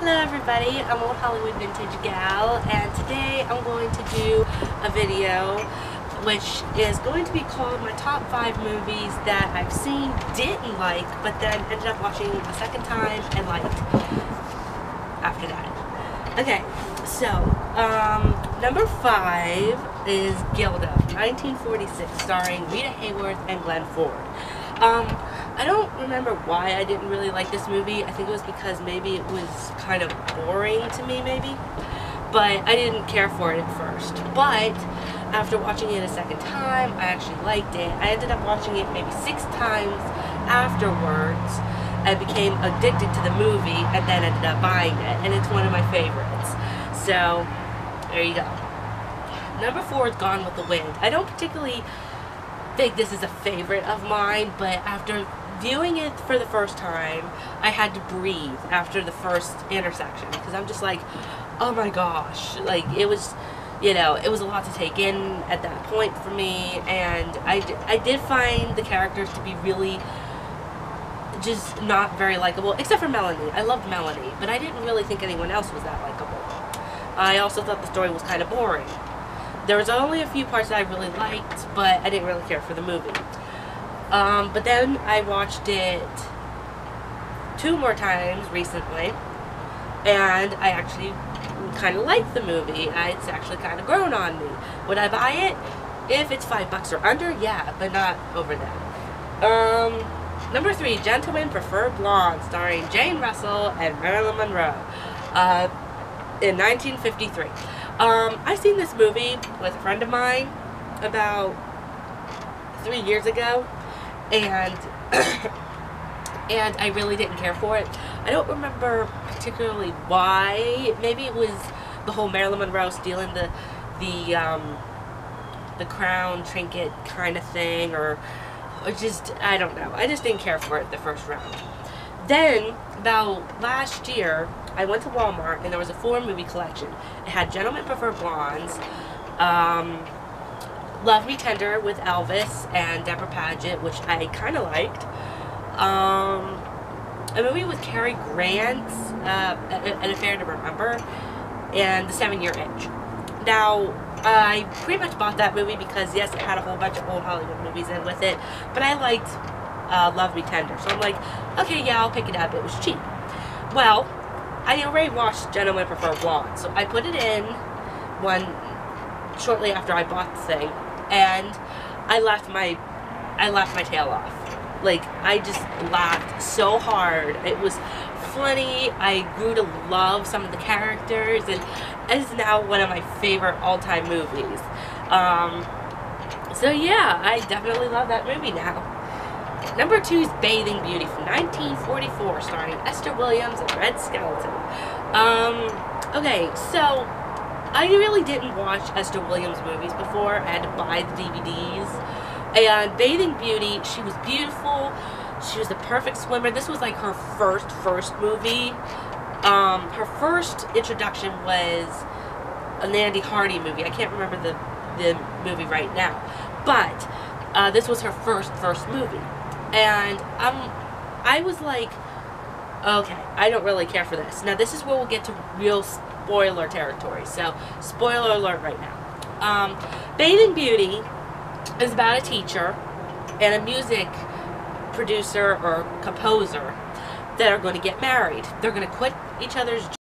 Hello everybody, I'm Old Hollywood Vintage Gal, and today I'm going to do a video which is going to be called my top 5 movies that I've seen, didn't like, but then ended up watching the second time and liked after that. Okay, so number 5 is Gilda, 1946, starring Rita Hayworth and Glenn Ford. I don't remember why I didn't really like this movie. I think it was because maybe it was kind of boring to me, maybe. But I didn't care for it at first. But after watching it a second time, I actually liked it. I ended up watching it maybe 6 times afterwards. I became addicted to the movie and then ended up buying it. And it's one of my favorites. So, there you go. Number 4 is Gone with the Wind. I don't particularly think this is a favorite of mine, but after viewing it for the first time, I had to breathe after the first intersection, because I'm just like, oh my gosh, like, it was, you know, it was a lot to take in at that point for me, and I did find the characters to be really just not very likable, except for Melanie. I loved Melanie, but I didn't really think anyone else was that likable. I also thought the story was kind of boring. There was only a few parts that I really liked, but I didn't really care for the movie. But then I watched it 2 more times recently, and I actually kind of liked the movie. It's actually kind of grown on me. Would I buy it? If it's $5 or under, yeah, but not over that. Number 3, Gentlemen Prefer Blondes, starring Jane Russell and Marilyn Monroe, in 1953. I seen this movie with a friend of mine about 3 years ago, and and I really didn't care for it. I don't remember particularly why. Maybe it was the whole Marilyn Monroe stealing the crown trinket kind of thing, or just, I don't know. I just didn't care for it the first round. Then, about last year, I went to Walmart and there was a 4-movie collection. It had Gentlemen Prefer Blondes, Love Me Tender with Elvis and Deborah Paget, which I kind of liked, a movie with Cary Grant, An Affair to Remember, and The 7-Year Itch. Now, I pretty much bought that movie because, yes, it had a whole bunch of old Hollywood movies in with it, but I liked Love Me Tender, so I'm like, okay, yeah, I'll pick it up. It was cheap. Well, I already watched Gentlemen Prefer Blondes, so I put it in shortly after I bought the thing, and I laughed my tail off. Like, I just laughed so hard. It was funny. I grew to love some of the characters, and it is now one of my favorite all-time movies. So yeah, I definitely love that movie now. Number 2 is Bathing Beauty from 1944, starring Esther Williams and Red Skelton. Okay, so I really didn't watch Esther Williams movies before. I had to buy the DVDs. And Bathing Beauty, she was beautiful. She was the perfect swimmer. This was like her first movie. Her first introduction was a Nandy Hardy movie. I can't remember the movie right now. But this was her first movie. And I was like, okay, I don't really care for this. Now, this is where we'll get to real spoiler territory. So, spoiler alert right now. Bathing Beauty is about a teacher and a music producer or composer that are going to get married. They're going to quit each other's